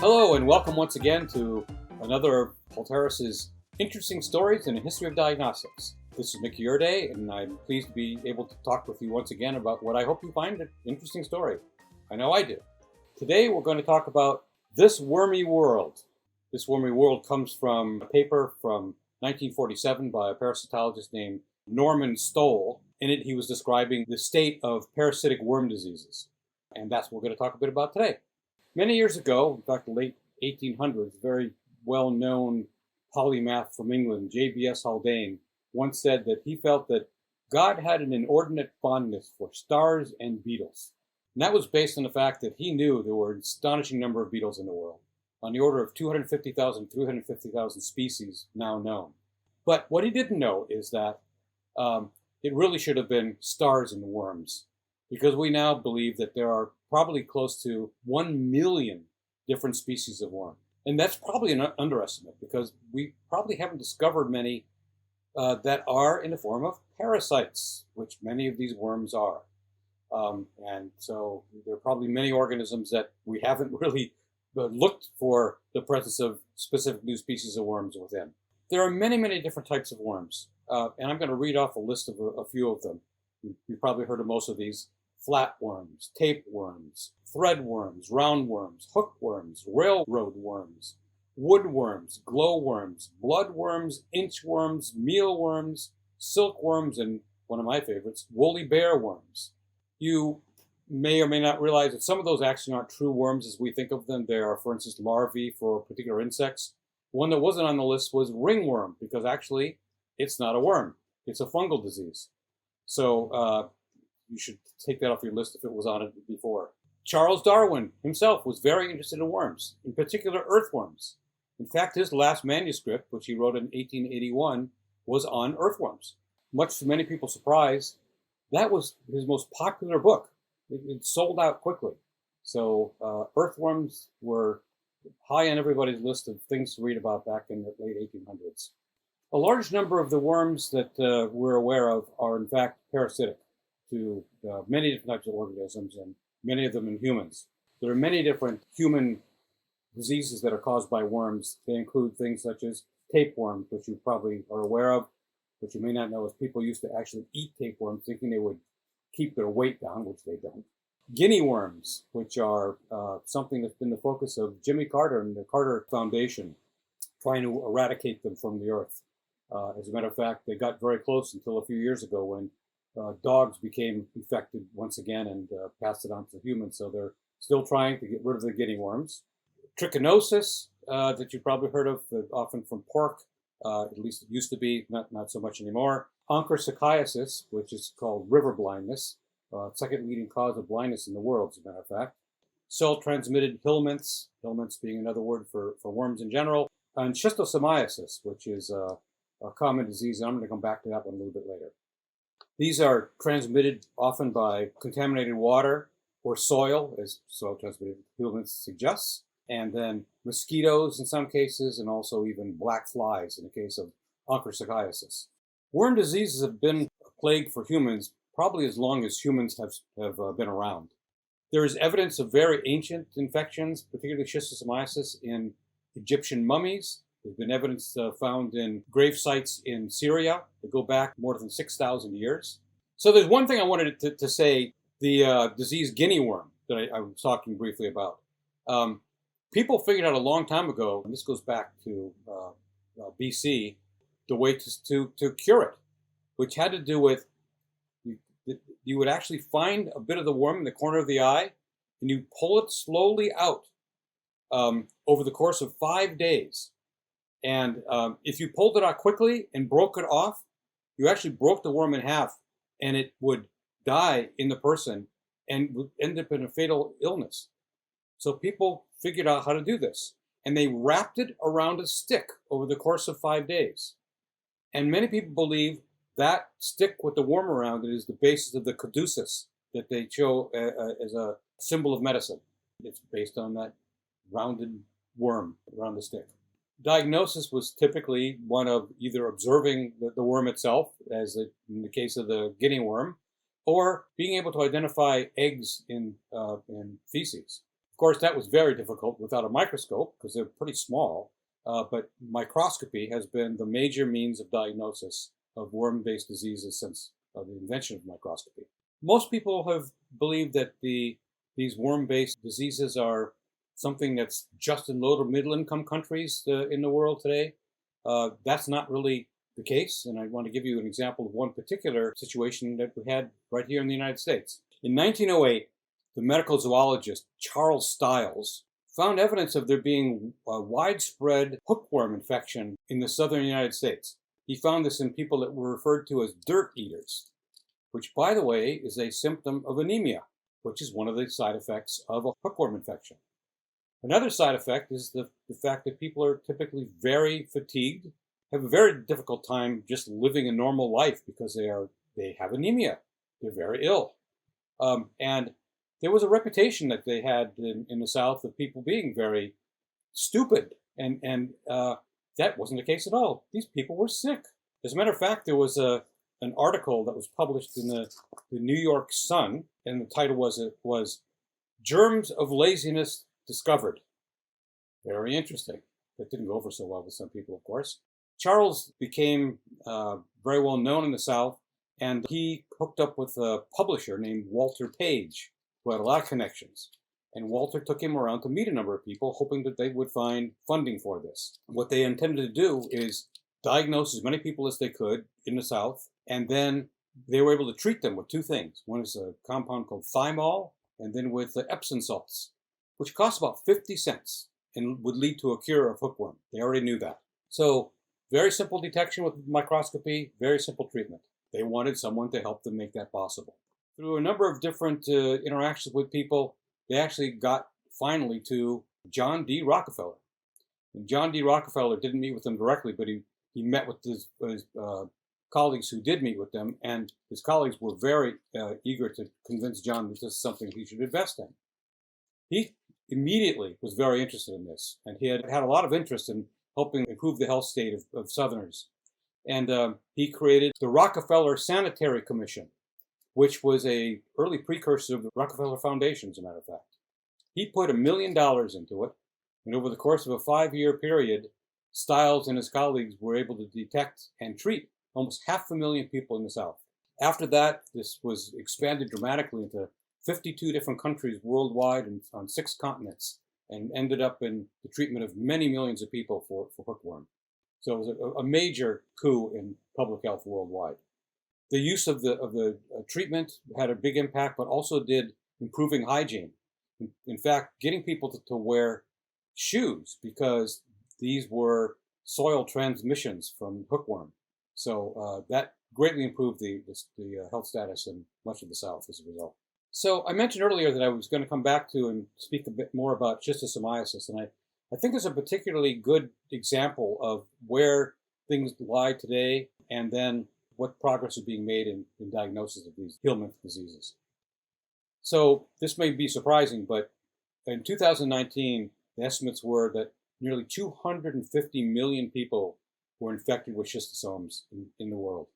Hello and welcome once again to another of Polterus's interesting stories in the history of diagnostics. This is Mickey Urdea, and I'm pleased to be able to talk with you once again about what I hope you find an interesting story. I know I do. Today we're going to talk about this wormy world. This wormy world comes from a paper from 1947 by a parasitologist named Norman Stoll. In it he was describing the state of parasitic worm diseases. And that's what we're going to talk a bit about today. Many years ago, in fact the late 1800s, a very well-known polymath from England, J.B.S. Haldane, once said that he felt that God had an inordinate fondness for stars and beetles. And that was based on the fact that he knew there were an astonishing number of beetles in the world, on the order of 250,000, 350,000 species now known. But what he didn't know is that it really should have been stars and worms, because we now believe that there are probably close to 1 million different species of worm. And that's probably an underestimate, because we probably haven't discovered many that are in the form of parasites, which many of these worms are. And so there are probably many organisms that we haven't really looked for the presence of specific new species of worms within. There are many, many different types of worms. And I'm going to read off a list of a few of them. You've probably heard of most of these. Flatworms, tapeworms, threadworms, roundworms, hookworms, railroad worms, woodworms, glowworms, bloodworms, inchworms, mealworms, silkworms, and one of my favorites, woolly bear worms. You may or may not realize that some of those actually aren't true worms as we think of them. They are, for instance, larvae for particular insects. One that wasn't on the list was ringworm, because actually it's not a worm. It's a fungal disease. So you should take that off your list if it was on it before. Charles Darwin himself was very interested in worms, in particular earthworms. In fact, his last manuscript, which he wrote in 1881, was on earthworms. Much to many people's surprise, that was his most popular book. It sold out quickly. So earthworms were high on everybody's list of things to read about back in the late 1800s. A large number of the worms that we're aware of are in fact parasitic to many different types of organisms, and many of them in humans. There are many different human diseases that are caused by worms. They include things such as tapeworms, which you probably are aware of, but you may not know is people used to actually eat tapeworms thinking they would keep their weight down, which they don't. Guinea worms, which are something that's been the focus of Jimmy Carter and the Carter Foundation, trying to eradicate them from the earth. As a matter of fact, they got very close until a few years ago when dogs became infected once again and passed it on to humans. So they're still trying to get rid of the guinea worms. Trichinosis, that you've probably heard of, often from pork, at least it used to be, not so much anymore. Onchocerciasis, which is called river blindness, second leading cause of blindness in the world, as a matter of fact. Cell-transmitted helminths, helminths being another word for worms in general. And schistosomiasis, which is a common disease, and I'm going to come back to that one a little bit later. These are transmitted often by contaminated water or soil, as soil-transmitted helminths suggests, and then mosquitoes in some cases, and also even black flies in the case of onchocerciasis. Worm diseases have been a plague for humans probably as long as humans have been around. There is evidence of very ancient infections, particularly schistosomiasis, in Egyptian mummies. There's been evidence found in grave sites in Syria that go back more than 6,000 years. So there's one thing I wanted to say, the disease guinea worm that I was talking briefly about. People figured out a long time ago, and this goes back to BC, the way to cure it, which had to do with you would actually find a bit of the worm in the corner of the eye, and you pull it slowly out over the course of 5 days. And if you pulled it out quickly and broke it off, you actually broke the worm in half, and it would die in the person and would end up in a fatal illness. So people figured out how to do this, and they wrapped it around a stick over the course of 5 days. And many people believe that stick with the worm around it is the basis of the caduceus that they show as a symbol of medicine. It's based on that rounded worm around the stick. Diagnosis was typically one of either observing the worm itself, as in the case of the guinea worm, or being able to identify eggs in feces. Of course, that was very difficult without a microscope because they're pretty small. But microscopy has been the major means of diagnosis of worm-based diseases since the invention of microscopy. Most people have believed that these worm-based diseases are something that's just in low to middle income countries in the world today. That's not really the case, and I want to give you an example of one particular situation that we had right here in the United States. In 1908, the medical zoologist Charles Darwin found evidence of there being a widespread hookworm infection in the southern United States. He found this in people that were referred to as dirt eaters, which, by the way, is a symptom of anemia, which is one of the side effects of a hookworm infection. Another side effect is the fact that people are typically very fatigued, have a very difficult time just living a normal life because they have anemia. They're very ill. And there was a reputation that they had in the South of people being very stupid, and that wasn't the case at all. These people were sick. As a matter of fact, there was an article that was published in the New York Sun, and the title was "Germs of Laziness Discovered." Very interesting. That didn't go over so well with some people, of course. Charles became very well known in the South, and he hooked up with a publisher named Walter Page, who had a lot of connections. And Walter took him around to meet a number of people, hoping that they would find funding for this. What they intended to do is diagnose as many people as they could in the South, and then they were able to treat them with two things. One is a compound called thymol, and then with the Epsom salts, which cost about 50 cents and would lead to a cure of hookworm. They already knew that. So very simple detection with microscopy, very simple treatment. They wanted someone to help them make that possible. Through a number of different interactions with people, they actually got finally to John D. Rockefeller. And John D. Rockefeller didn't meet with them directly, but he met with his colleagues who did meet with them, and his colleagues were very eager to convince John that this is something he should invest in. He immediately was very interested in this, and he had a lot of interest in helping improve the health state of Southerners. And he created the Rockefeller Sanitary Commission, which was an early precursor of the Rockefeller Foundation, as a matter of fact. He put $1 million into it, and over the course of a 5-year period, Stiles and his colleagues were able to detect and treat almost 500,000 people in the South. After that, this was expanded dramatically into 52 different countries worldwide and on 6 continents, and ended up in the treatment of many millions of people for hookworm. So it was a major coup in public health worldwide. The use of the treatment had a big impact, but also did improving hygiene. In fact, getting people to wear shoes, because these were soil transmissions from hookworm. So that greatly improved the health status in much of the South as a result. So I mentioned earlier that I was going to come back to and speak a bit more about schistosomiasis, and I think there's a particularly good example of where things lie today, and then what progress is being made in diagnosis of these Helminth diseases. So this may be surprising, but in 2019, the estimates were that nearly 250 million people were infected with schistosomes in the world.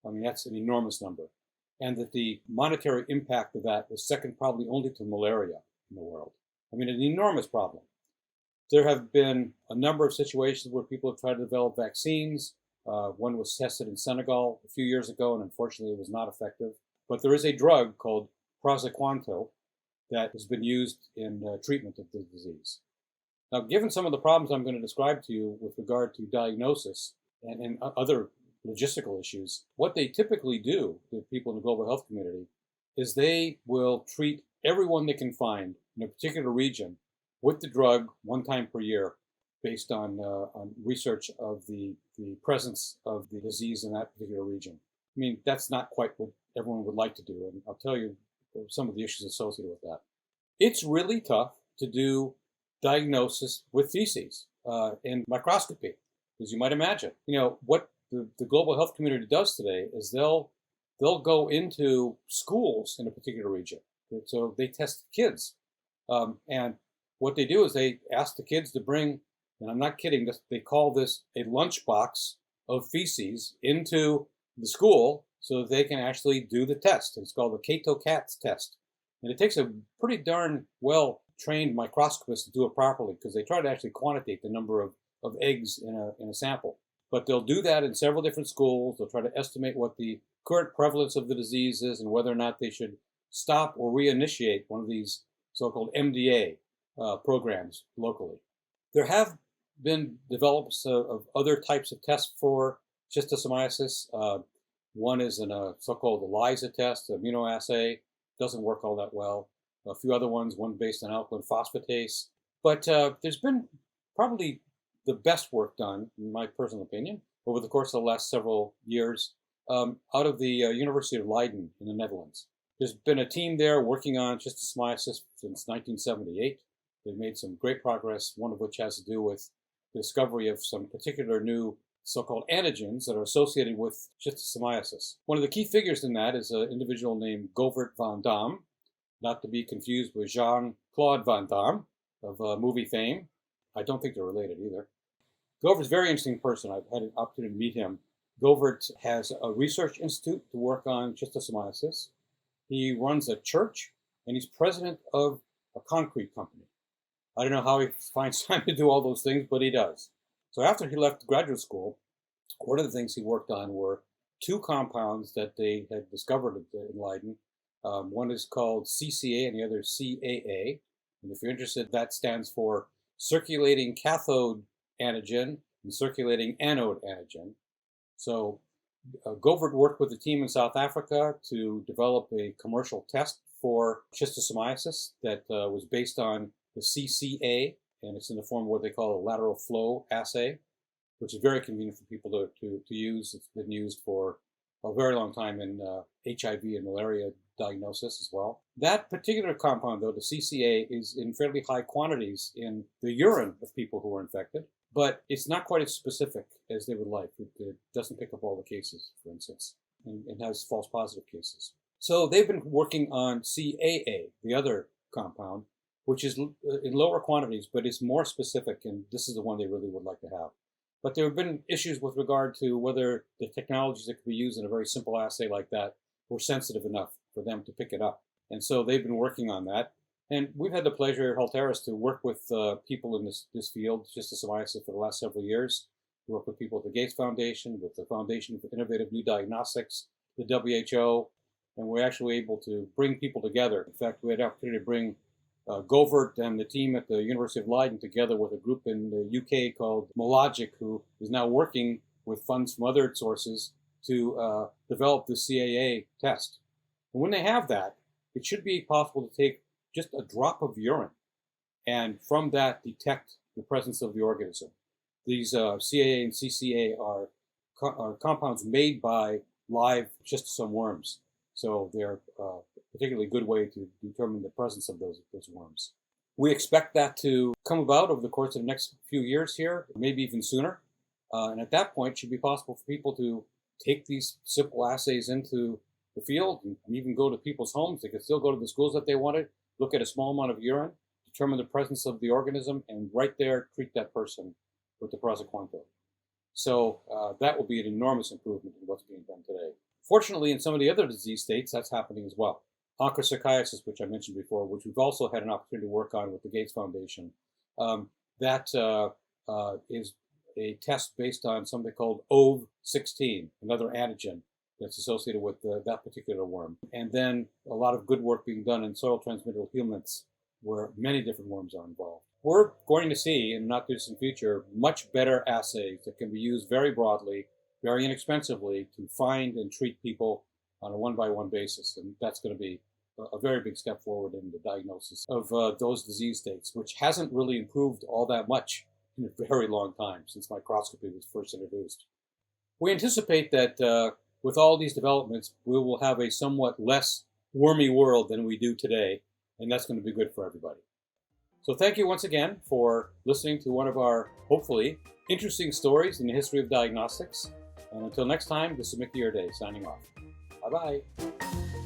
I mean, that's an enormous number. And that the monetary impact of that was second probably only to malaria in the world. I mean, an enormous problem. There have been a number of situations where people have tried to develop vaccines. One was tested in Senegal a few years ago, and unfortunately it was not effective. But there is a drug called praziquantel that has been used in treatment of the disease. Now, given some of the problems I'm going to describe to you with regard to diagnosis and other logistical issues, what they typically do with people in the global health community is they will treat everyone they can find in a particular region with the drug one time per year, based on research of the presence of the disease in that particular region. I mean, that's not quite what everyone would like to do, and I'll tell you some of the issues associated with that. It's really tough to do diagnosis with feces in microscopy, as you might imagine. You know, what the global health community does today is they'll go into schools in a particular region. So they test kids. And what they do is they ask the kids to bring, and I'm not kidding, they call this a lunchbox of feces into the school so that they can actually do the test. It's called the Cato-Katz test. And it takes a pretty darn well trained microscopists to do it properly, because they try to actually quantitate the number of eggs in a sample. But they'll do that in several different schools. They'll try to estimate what the current prevalence of the disease is and whether or not they should stop or reinitiate one of these so-called MDA programs locally. There have been developments of other types of tests for schistosomiasis. One is a so-called ELISA test, immunoassay. Doesn't work all that well. A few other ones, one based on alkaline phosphatase. But there's been probably the best work done, in my personal opinion, over the course of the last several years out of the University of Leiden in the Netherlands. There's been a team there working on schistosomiasis since 1978. They've made some great progress, one of which has to do with the discovery of some particular new so-called antigens that are associated with schistosomiasis. One of the key figures in that is an individual named Govert van Dam, not to be confused with Jean-Claude Van Damme of movie fame. I don't think they're related either. Govert's a very interesting person. I've had an opportunity to meet him. Govert has a research institute to work on schistosomiasis. He runs a church, and he's president of a concrete company. I don't know how he finds time to do all those things, but he does. So after he left graduate school, one of the things he worked on were two compounds that they had discovered in Leiden. One is called CCA and the other is CAA. And if you're interested, that stands for circulating cathode antigen and circulating anode antigen. So Govert worked with a team in South Africa to develop a commercial test for schistosomiasis that was based on the CCA, and it's in the form of what they call a lateral flow assay, which is very convenient for people to use. It's been used for a very long time in HIV and malaria diagnosis as well. That particular compound, though, the CCA, is in fairly high quantities in the urine of people who are infected, but it's not quite as specific as they would like. It doesn't pick up all the cases, for instance, and it has false positive cases. So they've been working on CAA, the other compound, which is in lower quantities, but it's more specific, and this is the one they really would like to have. But there have been issues with regard to whether the technologies that could be used in a very simple assay like that were sensitive enough for them to pick it up. And so they've been working on that. And we've had the pleasure at Halteris to work with people in this field, schistosomiasis, for the last several years. We work with people at the Gates Foundation, with the Foundation for Innovative New Diagnostics, the WHO, and we're actually able to bring people together. In fact, we had the opportunity to bring Govert and the team at the University of Leiden together with a group in the UK called Mologic, who is now working with funds from other sources to develop the CAA test. And when they have that, it should be possible to take just a drop of urine and from that detect the presence of the organism. These CAA and CCA are compounds made by live schistosome worms. So they're a particularly good way to determine the presence of those worms. We expect that to come about over the course of the next few years here, maybe even sooner. And at that point, it should be possible for people to take these simple assays into the field and even go to people's homes. They could still go to the schools that they wanted, look at a small amount of urine, determine the presence of the organism, and right there treat that person with the praziquantel. So that will be an enormous improvement in what's being done today. Fortunately, in some of the other disease states, that's happening as well. Onchocerciasis, which I mentioned before, which we've also had an opportunity to work on with the Gates Foundation, that is a test based on something called OV16, another antigen that's associated with that particular worm. And then a lot of good work being done in soil-transmitted helminths, where many different worms are involved. We're going to see, in the not-too-distant future, much better assays that can be used very broadly, very inexpensively, to find and treat people on a one-by-one basis. And that's going to be a very big step forward in the diagnosis of those disease states, which hasn't really improved all that much in a very long time, since microscopy was first introduced. We anticipate that with all these developments, we will have a somewhat less wormy world than we do today, and that's going to be good for everybody. So thank you once again for listening to one of our, hopefully, interesting stories in the history of diagnostics. And until next time, this is Mickey Urdea signing off. Bye-bye.